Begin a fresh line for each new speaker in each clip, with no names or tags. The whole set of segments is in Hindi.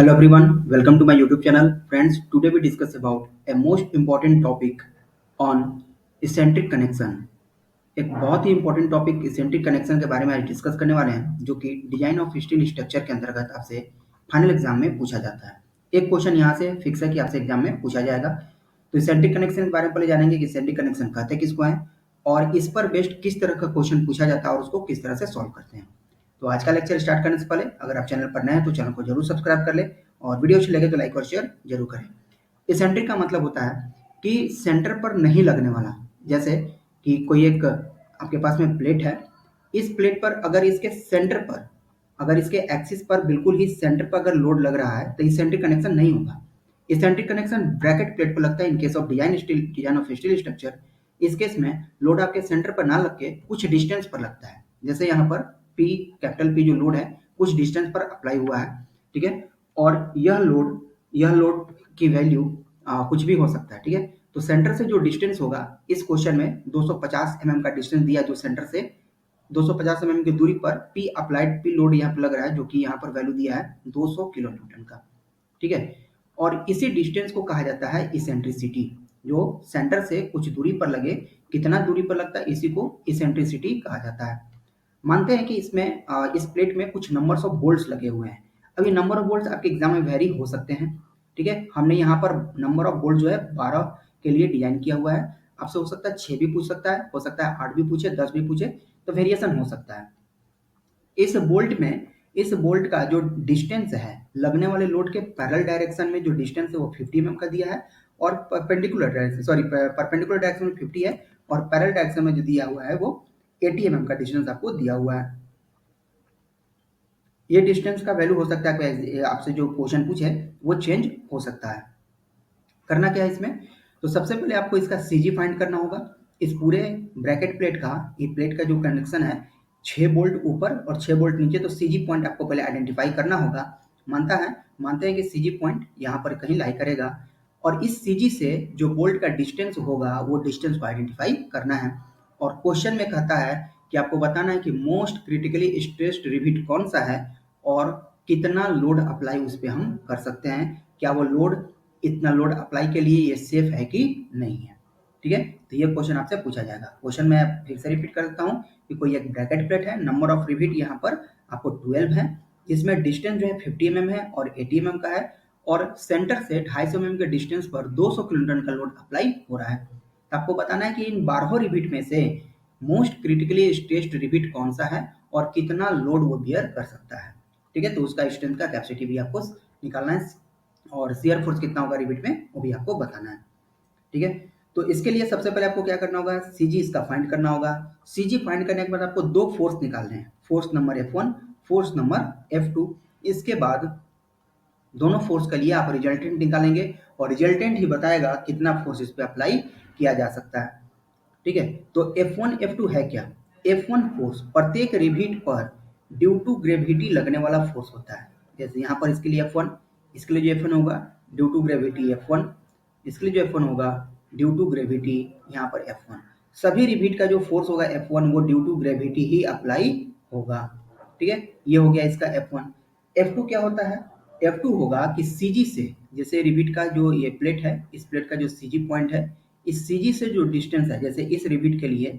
Hello everyone, welcome to my YouTube channel. Friends, today we discuss about a most important topic on eccentric connection. एक बहुत ही इंपॉर्टेंट टॉपिक इसेंट्रिक कनेक्शन के बारे में आज डिस्कस करने वाले हैं, जो कि डिजाइन ऑफ स्टील स्ट्रक्चर के अंतर्गत आपसे फाइनल एग्जाम में पूछा जाता है। एक क्वेश्चन यहाँ से फिक्स है कि आपसे एग्जाम में पूछा जाएगा। तो इसेंट्रिक कनेक्शन के बारे में पहले जानेंगे कि इसेंट्रिक कनेक्शन कहते किसको है और इस पर बेस्ड किस तरह का क्वेश्चन पूछा जाता है और उसको किस तरह से सॉल्व करते हैं। तो आज का लेक्चर स्टार्ट करने से पहले अगर आप चैनल पर नए हैं तो चैनल को जरूर सब्सक्राइब कर ले और वीडियो अच्छी लगे तो लाइक और शेयर जरूर करें। इसेंट्रिक का मतलब होता है कि सेंटर पर नहीं लगने वाला। जैसे कि कोई एक आपके पास में प्लेट है, इस प्लेट पर अगर इसके सेंटर पर, अगर इसके एक्सिस पर बिल्कुल ही सेंटर पर अगर लोड लग रहा है तो इसेंट्रिक कनेक्शन नहीं होगा। इसेंट्रिक कनेक्शन ब्रैकेट प्लेट पर लगता है in case of design of steel structure. इस केस में लोड आपके सेंटर पर ना लग के कुछ डिस्टेंस पर लगता है। जैसे यहाँ पर P, कैपिटल P जो लोड है कुछ डिस्टेंस पर अप्लाई हुआ है, ठीक है। और यह लोड की वैल्यू कुछ भी हो सकता है, ठीक है। तो सेंटर से जो डिस्टेंस होगा इस क्वेश्चन में 250 mm का डिस्टेंस दिया, जो सेंटर से 250 mm की दूरी पर P अप्लाइड P लोड यहाँ पर लग रहा है, जो कि यहाँ पर वैल्यू दिया है 200 किलो न्यूटन का, ठीक है। और इसी डिस्टेंस को कहा जाता है इसेंट्रिसिटी। जो सेंटर से कुछ दूरी पर लगे, कितना दूरी पर लगता है, इसी को इसेंट्रिसिटी कहा जाता है। मानते हैं कि इसमें इस प्लेट में कुछ नंबर्स ऑफ बोल्ट्स लगे हुए हैं। अब ये नंबर ऑफ बोल्ट्स आपके एग्जाम में वेरी हो सकते हैं, ठीक है। हमने यहाँ पर नंबर ऑफ बोल्ट जो है 12 के लिए डिजाइन किया हुआ है। आपसे हो सकता है 6 भी पूछ सकता है, हो सकता है 8 भी पूछे, 10 भी पूछे, तो वेरिएशन हो सकता है। इस बोल्ट का जो डिस्टेंस है लगने वाले लोड के पैरेलल डायरेक्शन में जो डिस्टेंस है वो 50 mm का दिया है और परपेंडिकुलर डायरेक्शन में 50 है और पैरेलल डायरेक्शन में जो दिया हुआ है वो 80 mm का डिस्टेंस आपको दिया हुआ है। ये डिस्टेंस का वैल्यू हो सकता है, आपसे जो क्वेश्चन पूछे वो चेंज हो सकता है। करना क्या है इसमें, तो सबसे पहले आपको इसका सीजी फाइंड करना होगा। इस पूरे ब्रैकेट प्लेट का, ये प्लेट का जो कनेक्शन है 6 बोल्ट ऊपर और 6 बोल्ट नीचे, तो सीजी पॉइंट आपको पहले आइडेंटिफाई करना होगा। मानते हैं कि सीजी पॉइंट यहाँ पर कहीं लाई करेगा और इस सीजी से जो बोल्ट का डिस्टेंस होगा वो डिस्टेंस को आइडेंटिफाई करना है। और क्वेश्चन में कहता है कि आपको बताना है कि मोस्ट क्रिटिकली स्ट्रेस्ड रिविट कौन सा है और कितना लोड अप्लाई उस पर हम कर सकते हैं, क्या वो लोड, इतना लोड अप्लाई के लिए ये सेफ है कि नहीं है, ठीक है। तो ये क्वेश्चन आपसे पूछा जाएगा। क्वेश्चन मैं फिर से रिपीट कर देता हूँ कि कोई एक ब्रैकेट प्लेट है, नंबर ऑफ रिविट यहाँ पर आपको 12 है, जिसमें डिस्टेंस जो है 50 mm है और 80 mm का है और सेंटर से 250 mm के डिस्टेंस पर 200 किलोन्यूटन का लोड अप्लाई हो रहा है। तो आपको बताना है कि इन 12 रिविट में से मोस्ट क्रिटिकली स्ट्रेस्ड रिविट कौन सा है और कितना लोड वो बियर कर सकता है, ठीक है। तो उसका स्ट्रेंथ का कैपेसिटी भी आपको निकालना है और शियर फोर्स कितना होगा रिविट में वो भी आपको बताना है, ठीक है। तो इसके लिए सबसे पहले आपको क्या करना होगा, सीजी इसका फाइंड करना होगा। सीजी फाइंड करने के बाद आपको दो फोर्स निकालने हैं, force number F1, force number F2। इसके बाद दोनों फोर्स के लिए आप रिजल्टेंट निकालेंगे और रिजल्टेंट ही बताएगा कितना फोर्स इस पर अप्लाई किया जा सकता है, ठीक है। तो F1 F2 है क्या, F1 फोर्स प्रत्येक रिविट पर ड्यू टू ग्रेविटी लगने वाला फोर्स होता है। जैसे यहाँ पर इसके लिए F1, इसके लिए जो F1 होगा ड्यू टू ग्रेविटी F1, इसके लिए जो F1 होगा ड्यू टू ग्रेविटी यहाँ पर F1। सभी रिविट का जो फोर्स होगा F1 वो ड्यू टू ग्रेविटी ही अप्लाई होगा, ठीक है। ये हो गया इसका F1। F2 क्या होता है, F2 होगा कि CG से, जैसे रिविट का जो ये प्लेट है, इस प्लेट का जो CG पॉइंट है, इस CG से जो डिस्टेंस है, जैसे इस रिविट के लिए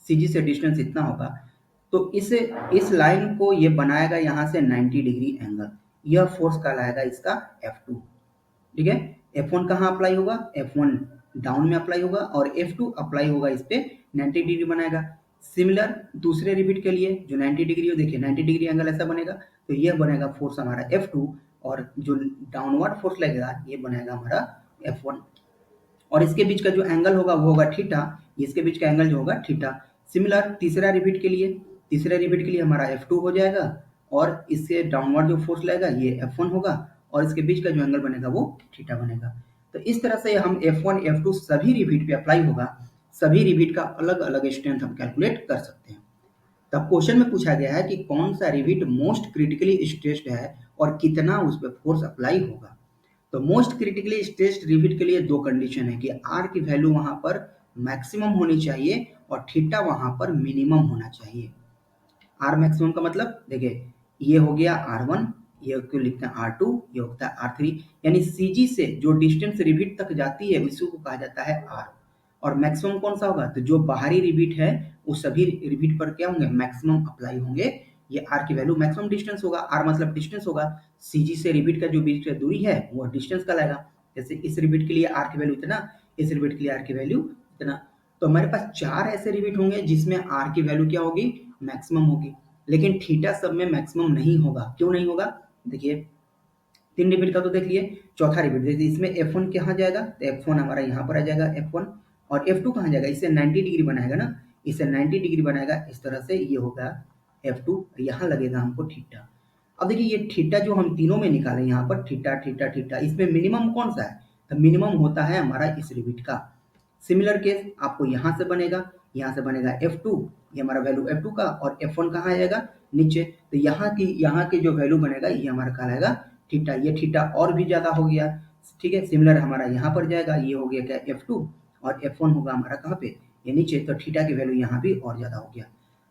CG से डिस्टेंस इतना होगा, तो इस लाइन को ये बनाएगा यहाँ से 90 डिग्री एंगल, यह फोर्स कहलाएगा इसका F2, ठीक है। F1 कहाँ अप्लाई होगा, F1 डाउन में अप्लाई होगा और F2 अप्लाई होगा इस पे 90 डिग्री बनाएगा। सिमिलर दूसरे रिविट के लिए जो 90 डिग्री हो, देखिए 90 डिग्री एंगल ऐसा बनेगा, तो यह बनेगा फोर्स हमारा F2 और जो डाउनवर्ड फोर्स लगेगा ये बनेगा हमारा F1 और इसके बीच का जो एंगल होगा वो होगा थीटा, इसके बीच का एंगल जो होगा थीटा। सिमिलर तीसरे रिविट के लिए हमारा F2 हो जाएगा और इससे डाउनवर्ड जो फोर्स लगेगा ये F1 होगा और इसके बीच का जो एंगल बनेगा वो थीटा बनेगा। तो इस तरह से हम F1 F2 सभी रिविट पे अप्लाई होगा, सभी रिविट का अलग अलग स्ट्रेंथ हम कैलकुलेट कर सकते हैं। तब क्वेश्चन में पूछा गया है कि कौन सा रिविट मोस्ट क्रिटिकली स्ट्रेस्ड है और कितना उस पर फोर्स अप्लाई होगा। तो मोस्ट क्रिटिकली स्ट्रेस्ड रिविट के लिए दो कंडीशन है कि आर की वैल्यू वहां पर मैक्सिमम होनी चाहिए और थीटा वहां पर मिनिमम होना चाहिए। आर मैक्सिमम का मतलब देखिए ये हो गया R1, ये क्यों लिखते हैं R2, ये होता है R3। यानी CG से जो डिस्टेंस रिबीट तक जाती है उसी को कहा जाता है R। और मैक्सिमम कौन सा होगा, तो जो बाहरी रिबीट है वो सभी रिबीट पर क्या होंगे, मैक्सिमम अप्लाई होंगे। ये R की वैल्यू मैक्सिमम डिस्टेंस होगा, R मतलब डिस्टेंस होगा, CG से रिबीट का जो बीच का दूरी है वो डिस्टेंस कहलाएगा। जैसे इस रिबीट के लिए R की वैल्यू इतना, इस रिबीट के लिए R की वैल्यू इतना। तो हमारे पास 4 ऐसे रिबीट होंगे जिसमें R की वैल्यू क्या होगी, मैक्सिमम होगी। लेकिन थीटा सब में मैक्सिमम नहीं होगा। क्यों नहीं होगा, देखिए 3 रिबीट का तो देख लिए, चौथा रिबीट देखिए इसमें F1 कहाँ जाएगा, तो F1 हमारा यहाँ पर आ जाएगा F1। और F2 कहाँ जाएगा, इससे 90 डिग्री बनाएगा ना, इससे 90 डिग्री बनाएगा, इस तरह से ये होगा F2, यहाँ लगेगा हमको थीटा। अब देखिए ये थीटा जो हम तीनों में निकाले यहाँ पर थीटा थीटा थीटा, इसमें मिनिमम कौन सा है, तो मिनिमम होता है हमारा इस रिबीट का। सिमिलर केस आपको यहाँ से बनेगा F2, ये हमारा वैल्यू F2 का, और F1 कहाँ आएगा, नीचे। तो यहाँ की जो वैल्यू बनेगा ये हमारा कहलाएगा थीटा। ये थीटा और भी ज़्यादा हो गया, ठीक है। सिमिलर हमारा यहाँ पर जाएगा, ये हो गया क्या F2, और F1 होगा हमारा कहाँ पे, ये नीचे। तो थीटा की वैल्यू यहाँ भी और ज़्यादा हो गया।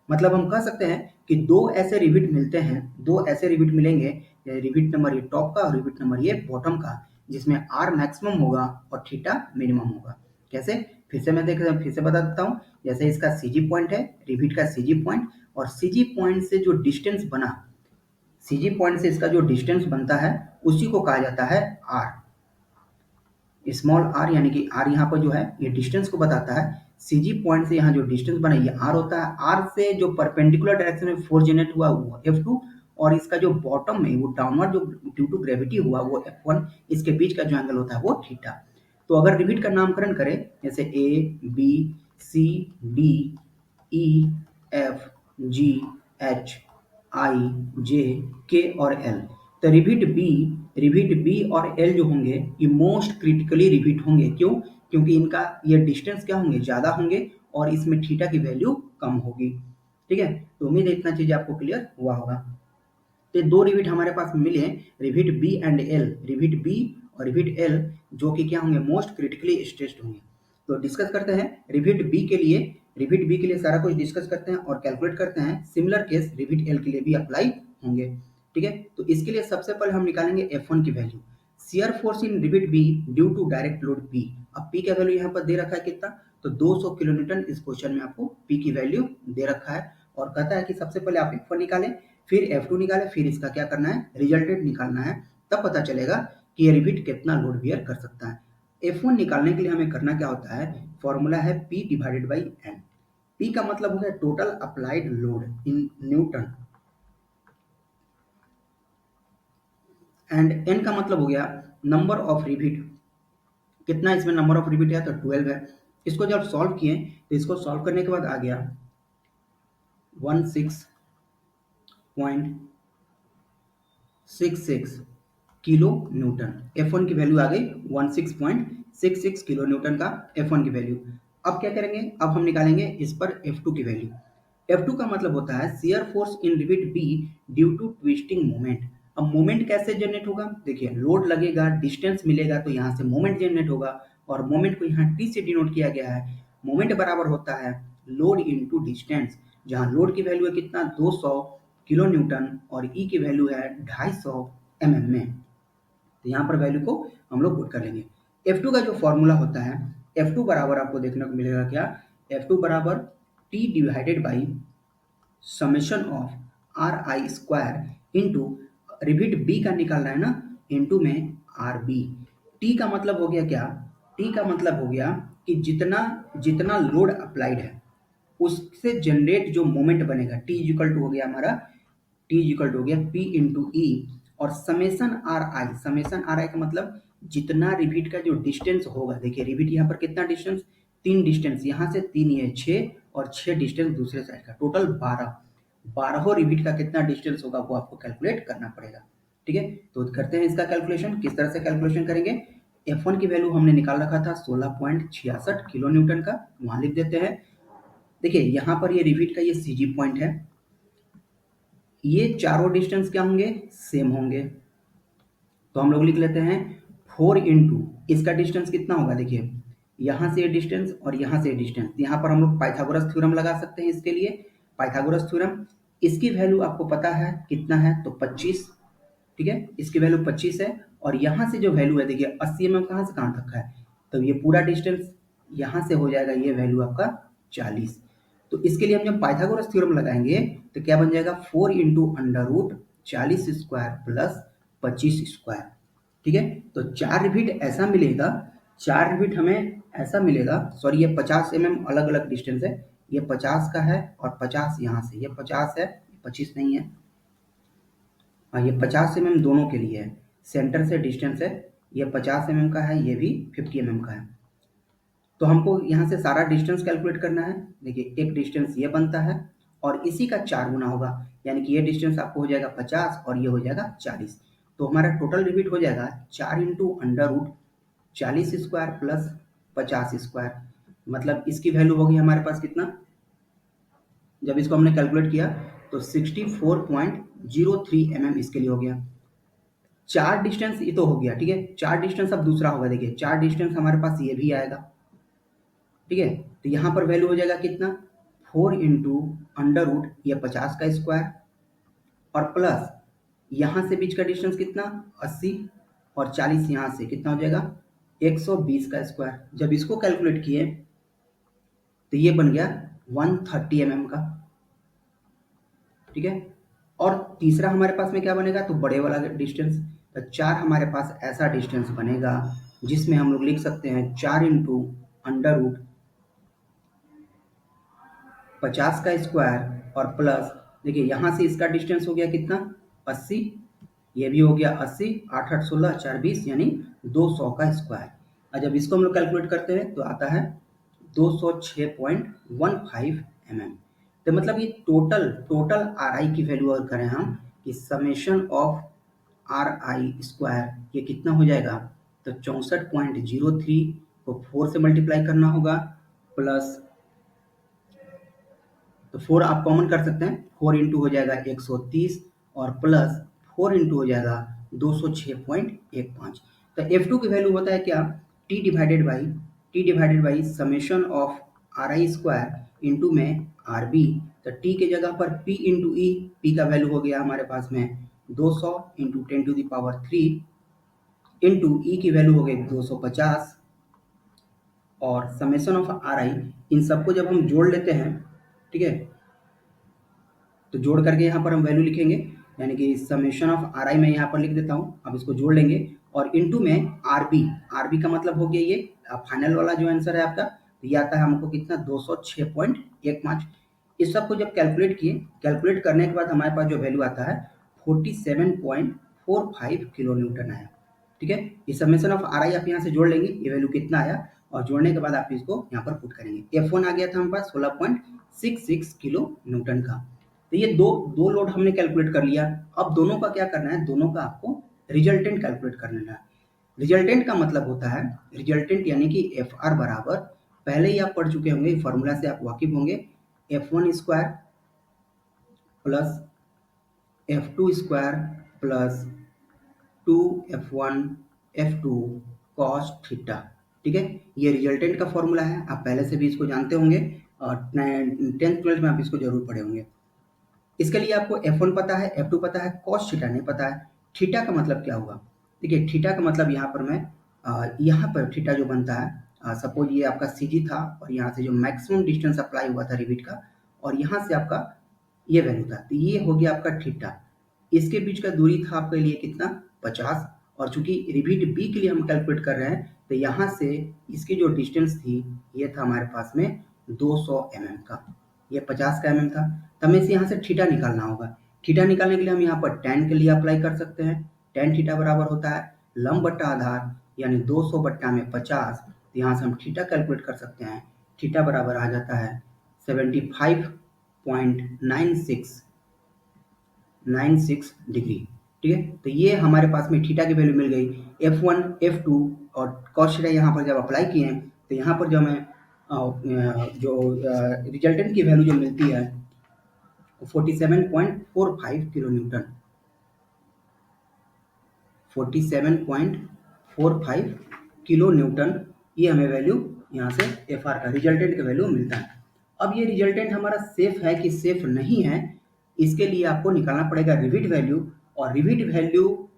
मतलब हम कह सकते हैं कि दो ऐसे रिबिट मिलते हैं, दो ऐसे रिबिट मिलेंगे, रिबिट नंबर ये टॉप का और रिबिट नंबर ये बॉटम का, जिसमें R मैक्सिमम होगा और थीटा मिनिमम होगा। कैसे, फिर से बता देता हूँ। जैसे इसका CG पॉइंट है, रिबिट का CG पॉइंट, और CG पॉइंट से जो डिस्टेंस बना, CG पॉइंट से इसका जो डिस्टेंस बनता है उसी को कहा जाता है R, स्मॉल r, यानी कि r यहाँ पर जो है ये डिस्टेंस को बताता है। CG पॉइंट से यहाँ जो डिस्टेंस बना ये r होता है। r से जो परपेंडिकुलर डायरेक्शन में फोर्स जनरेट हुआ वो F2, और इसका जो बॉटम में वो डाउनवर्ड जो ड्यू टू ग्रेविटी हुआ वो F1, इसके बीच का जो एंगल होता है वो थीटा। तो अगर रिबिट का नामकरण करें जैसे A B C D E F G H I J K और L, तो रिबिट बी और एल जो होंगे ये मोस्ट क्रिटिकली रिबिट होंगे। क्यों, क्योंकि इनका ये डिस्टेंस क्या होंगे, ज्यादा होंगे, और इसमें थीटा की वैल्यू कम होगी। ठीक है, तो उम्मीद है इतना चीज आपको क्लियर हुआ होगा। तो दो रिबिट हमारे पास मिले हैं, rabbit B and L, rabbit B और रिबिट एल, जो कि क्या होंगे, मोस्ट क्रिटिकली स्ट्रेस्ड होंगे। तो डिस्कस करते हैं रिबिट बी के लिए। रिबिट बी के लिए सारा कुछ डिस्कस करते हैं और कैलकुलेट करते हैं। सिमिलर केस रिबिट एल के लिए भी अप्लाई होंगे। ठीक है, तो इसके लिए सबसे पहले हम निकालेंगे F1 की value. Shear force in rivet B due to direct load P। अब P का वैल्यू यहाँ पर दे रखा है कितना, तो 200 किलो न्यूटन इस क्वेश्चन में आपको P की वैल्यू दे रखा है, और कहता है कि सबसे पहले आप F1 निकालें, फिर F2 निकालें, फिर इसका क्या करना है, रिजल्टेंट निकालना है। तब पता चलेगा कि ये रिबिट कितना लोड बियर कर सकता है। F1 निकालने के लिए हमें करना क्या होता है, फॉर्मूला है P divided by N। P का मतलब होता है total applied load in newton, and N का मतलब हो गया नंबर ऑफ रिबिट। कितना इसमें नंबर ऑफ रिबिट है, तो 12 है। इसको जब सॉल्व किए तो इसको सॉल्व करने के बाद आ गया 16.66 किलो न्यूटन। F1 की वैल्यू आ गई 16.66 किलो न्यूटन का F1 की वैल्यू। अब क्या करेंगे, अब हम निकालेंगे इस पर F2 की वैल्यू। F2 का मतलब होता है shear force in rivet B due to twisting moment. अब मोमेंट कैसे जनरेट होगा, देखिए लोड लगेगा, डिस्टेंस मिलेगा, तो यहाँ से मोमेंट जनरेट होगा, और मोमेंट को यहाँ T से डिनोट किया गया है। मोमेंट बराबर होता है लोड इनटू डिस्टेंस, जहाँ लोड की वैल्यू है कितना, 200 किलो न्यूटन, और E की वैल्यू है 250 mm में। तो यहाँ पर वैल्यू को हम लोग पुट कर लेंगे। F2 का जो फॉर्मूला होता है, F2 बराबर आपको देखने को मिलेगा क्या, F2 बराबर T divided by summation of RI² into rivet B का निकालना है ना, इंटू में RB। T का मतलब हो गया क्या, T का मतलब हो गया कि जितना जितना लोड अप्लाइड है उससे जनरेट जो मोमेंट बनेगा, T इक्वल टू हो गया हमारा, T इक्वल टू हो गया P इंटू ई, और समेशन RI का मतलब जितना रिबिट का जो डिस्टेंस होगा। देखिए रिबिट यहाँ पर कितना डिस्टेंस, 3 डिस्टेंस, यहाँ से 3 ये 6, और 6 डिस्टेंस दूसरे साइड का, टोटल 12 रिबिट का कितना डिस्टेंस होगा वो आपको कैलकुलेट करना पड़ेगा। ठीक है, तो करते हैं इसका कैलकुलेशन। किस तरह से कैलकुलेशन करेंगे, F1 की वैल्यू हमने निकाल रखा था 16.66 किलो न्यूटन का, वहां लिख देते हैं। देखिए यहाँ पर ये रिबिट का ये CG पॉइंट है, ये चारों डिस्टेंस क्या होंगे, सेम होंगे, तो हम लोग लिख लेते हैं 4 इंटू इसका डिस्टेंस कितना होगा, देखिए यहाँ से डिस्टेंस और यहाँ से डिस्टेंस, यहाँ पर हम लोग पाइथागोरस थ्योरम लगा सकते हैं इसके लिए। पाइथागोरस थ्योरम, इसकी वैल्यू आपको पता है कितना है, तो 25, ठीक है, इसकी वैल्यू 25 है और यहाँ से जो वैल्यू है देखिए 80 mm कहाँ से कहाँ तक का है, तो ये पूरा डिस्टेंस यहाँ से हो जाएगा ये वैल्यू आपका 40। तो इसके लिए हम जब पाइथागोरस थ्योरम लगाएंगे तो क्या बन जाएगा 4 into under root 40 square plus 25 square. ठीक है, तो 4 रिपीट ऐसा मिलेगा, 4 रिपीट हमें ऐसा मिलेगा, सॉरी ये 50 mm अलग अलग डिस्टेंस है, ये 50 का है और 50 यहाँ से, ये 50 है 25 नहीं है, हाँ ये 50 mm दोनों के लिए है, सेंटर से डिस्टेंस है, ये 50 mm का है, ये भी 50 mm का है। तो हमको यहाँ से सारा डिस्टेंस कैलकुलेट करना है। देखिए एक डिस्टेंस ये बनता है और इसी का 4 गुना होगा, यानी कि ये डिस्टेंस आपको हो जाएगा 50 और ये हो जाएगा 40। तो हमारा टोटल रिपीट हो जाएगा 4 into under root 40 square plus 50 square, मतलब इसकी वैल्यू होगी हमारे पास कितना, जब इसको हमने कैलकुलेट किया तो 64.03 mm इसके लिए हो गया। 4 डिस्टेंस ये तो हो गया, ठीक है, 4 डिस्टेंस अब दूसरा होगा, देखिए 4 डिस्टेंस हमारे पास ये भी आएगा, ठीक है, तो यहाँ पर वैल्यू हो जाएगा कितना 4 इंटू अंडर रूट ये 50 का स्क्वायर और प्लस यहाँ से बीच का डिस्टेंस कितना 80 और 40 यहाँ से कितना हो जाएगा 120 का स्क्वायर। जब इसको कैलकुलेट किए तो ये बन गया 130 mm का, ठीक है। और तीसरा हमारे पास में क्या बनेगा, तो बड़े वाला डिस्टेंस, तो 4 हमारे पास ऐसा डिस्टेंस बनेगा जिसमें हम लोग लिख सकते हैं 4 इंटू अंडर रूट 50 का स्क्वायर और प्लस देखिए यहाँ से इसका डिस्टेंस हो गया कितना 80, ये भी हो गया 80, 8 8 16 4 20 यानी 200 का स्क्वायर। और जब इसको हम लोग कैलकुलेट करते हैं तो आता है 206.15 mm। तो मतलब ये टोटल आर आई की वैल्यू अगर करें हम कि summation of are I square ये कितना हो जाएगा, तो 64.03 को 4 से मल्टीप्लाई करना होगा प्लस, तो 4 आप कॉमन कर सकते हैं, 4 इंटू हो जाएगा 130 और प्लस 4 इंटू हो जाएगा 206.15। तो F2 की वैल्यू होता है क्या, T divided by summation of are I square into में आर बी। तो टी के जगह पर P इंटू ई, पी का वैल्यू हो गया हमारे पास में 200 इंटू 10 टू दावर 3 इंटू ई की वैल्यू हो गई 250 और समेशन ऑफ आर आई, इन सबको जब हम जोड़ लेते हैं, ठीक है, तो जोड़ करके यहाँ पर हम वैल्यू लिखेंगे, यानी कि समेशन ऑफ आर आई मैं यहाँ पर लिख देता हूँ, अब इसको जोड़ लेंगे और इनटू में आर बी का मतलब हो गया ये फाइनल वाला जो आंसर है आपका, तो ये आता है हमको कितना 206.15। इस सब को जब कैलकुलेट करने के बाद हमारे पास जो वैल्यू आता है 47.45 किलो न्यूटन आया, ठीक है। ये समेशन ऑफ आर आई आप यहाँ से जोड़ लेंगे, ये वैल्यू कितना आया और जोड़ने के बाद आप इसको यहाँ पर पुट करेंगे। F1 आ गया था हमारे पास 16.66 किलो न्यूटन का। तो ये दो लोड हमने कैलकुलेट कर लिया। अब दोनों का क्या करना है, दोनों का आपको रिजल्टेंट कैलकुलेट कर लेना है। रिजल्टेंट का मतलब होता है, रिजल्टेंट यानी कि एफ आर बराबर, पहले ही आप पढ़ चुके होंगे, फॉर्मूला से आप वाकिफ होंगे, F1 square plus F2 square plus 2F1 F2 cos theta, ठीक है। ये रिजल्टेंट का फॉर्मूला है, आप पहले से भी इसको जानते होंगे और 10th 12th में आप इसको जरूर पढ़े होंगे। इसके लिए आपको F1 पता है, F2 पता है, कॉस थीटा नहीं पता है। थीटा का मतलब क्या होगा, देखिए थीटा का मतलब यहाँ पर मैं यहाँ पर थीटा जो बनता है, सपोज ये आपका CG था और यहाँ से जो मैक्सिमम डिस्टेंस अप्लाई हुआ था रिबिट का और यहाँ से आपका ये वैल्यू था, तो ये हो गया आपका थीटा। इसके बीच का दूरी था आपके लिए कितना 50 और चूंकि रिबिट बी के लिए हम कैलकुलेट कर रहे हैं तो यहाँ से इसकी जो डिस्टेंस थी ये था हमारे पास में 200 mm का, ये 50 का mm था, तो हमें यहाँ से थीटा निकालना होगा। थीटा निकालने के लिए हम यहाँ पर tan के लिए अप्लाई कर सकते हैं। tan थीटा बराबर होता है लंब बट्टा आधार यानी 200 बट्टा में 50, तो यहाँ से हम थीटा कैलकुलेट कर सकते हैं। थीटा बराबर आ जाता है 75.96 डिग्री, ठीक है। तो ये हमारे पास में थीटा की वैल्यू मिल गई। F1 F2 और cos थीटा यहाँ पर जब अप्लाई किए हैं तो यहाँ पर जो हमें जो रिजल्टेंट की वैल्यू जो मिलती है 47.45 किलो न्यूटन, 47.45 किलो न्यूटन, ये हमें वैल्यू यहाँ से एफ आर का रिजल्टेंट का वैल्यू मिलता है। अब ये रिजल्टेंट हमारा सेफ है कि सेफ नहीं है, इसके लिए आपको निकालना पड़ेगा रिविट वैल्यू, और रिविट वैल्यू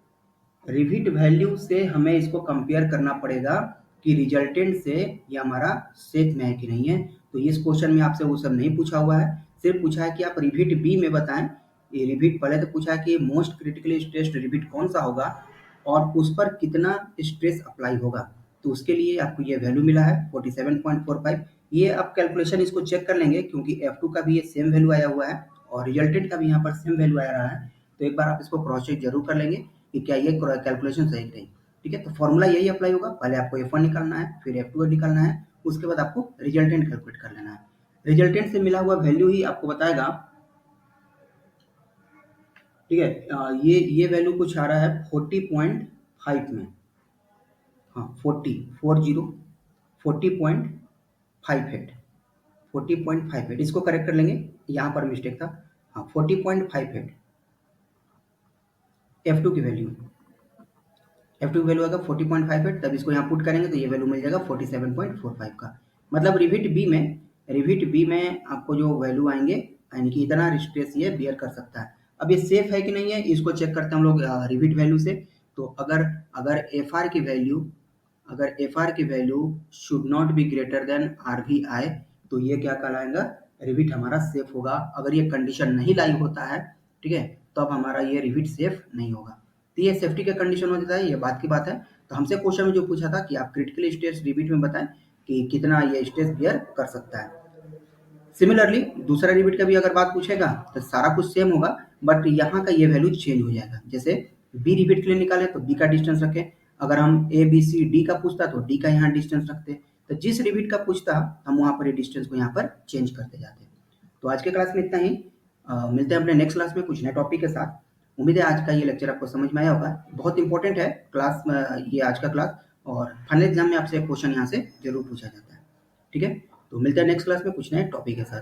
रिपीट वैल्यू से हमें इसको कंपेयर करना पड़ेगा कि रिजल्टेंट से ये हमारा सेफ में है कि नहीं है। तो इस क्वेश्चन में आपसे वो सब नहीं पूछा हुआ है, सिर्फ पूछा है कि आप रिपीट बी में बताएं। ये रिपीट पहले तो पूछा है कि मोस्ट क्रिटिकली स्ट्रेस्ड रिपीट कौन सा होगा और उस पर कितना स्ट्रेस अप्लाई होगा। तो उसके लिए आपको ये वैल्यू मिला है 47.45। ये आप कैलकुलेशन इसको चेक कर लेंगे क्योंकि F2 का भी ये सेम वैल्यू आया हुआ है और रिजल्टेंट का भी यहाँ पर सेम वैल्यू आ रहा है। तो एक बार आप इसको क्रॉस चेक जरूर कर लेंगे कि क्या ये कैलकुलेशन सही रही। ठीक है, तो फॉर्मूला यही अप्लाई होगा, पहले आपको F1 निकालना है, फिर F2 निकालना है, उसके बाद आपको रिजल्टेंट कैलकुलेट कर लेना है। रिजल्टेंट से मिला हुआ वैल्यू ही आपको बताएगा। ठीक है, ये वैल्यू कुछ आ रहा है 40.5 में। हाँ, 40.58। 40.58 इसको करेक्ट कर लेंगे, यहाँ पर मिस्टेक था। हाँ, 40.58 F2 की वैल्यू। F2 की वैल्यू आएगा 40.58, तब इसको यहाँ पुट करेंगे तो ये वैल्यू मिल जाएगा 47.45 का। मतलब रिविट बी में आपको जो वैल्यू आएंगे यानी कि इतना स्ट्रेस ये बियर कर सकता है। अब ये सेफ है कि नहीं है इसको चेक करते हैं हम लोग रिविट वैल्यू से। तो अगर अगर एफ आर की वैल्यू अगर एफ आर की value should not be greater than R V I, तो ये क्या कहलाएगा, रिविट हमारा सेफ होगा। अगर ये कंडीशन नहीं लाई होता है, ठीक है, तो अब हमारा ये रिविट सेफ नहीं होगा। तो ये सेफ्टी का कंडीशन हो जाता है, ये बात की बात है। तो हमसे क्वेश्चन में जो पूछा था कि आप क्रिटिकल स्ट्रेस रिविट में बताएं कि कितना ये स्ट्रेस बियर कर सकता है। सिमिलरली दूसरा रिविट का भी अगर बात पूछेगा तो सारा कुछ सेम होगा, बट यहाँ का ये वैल्यू चेंज हो जाएगा। जैसे बी रिविट के लिए निकाले तो बी का डिस्टेंस रखें, अगर हम ए बी सी डी का पूछता तो डी का यहाँ डिस्टेंस रखते। तो जिस रिविट का पूछता हम वहाँ पर ये डिस्टेंस को यहाँ पर चेंज करते जाते। तो आज के क्लास में इतना ही। मिलते हैं अपने नेक्स्ट क्लास में कुछ नए टॉपिक के साथ। उम्मीद है आज का ये लेक्चर आपको समझ में आया होगा। बहुत इंपॉर्टेंट है क्लास, ये आज का क्लास, और फाइनल एग्जाम में आपसे क्वेश्चन यहाँ से जरूर पूछा जाता है। ठीक है, तो मिलते हैं नेक्स्ट क्लास में कुछ नए टॉपिक के साथ।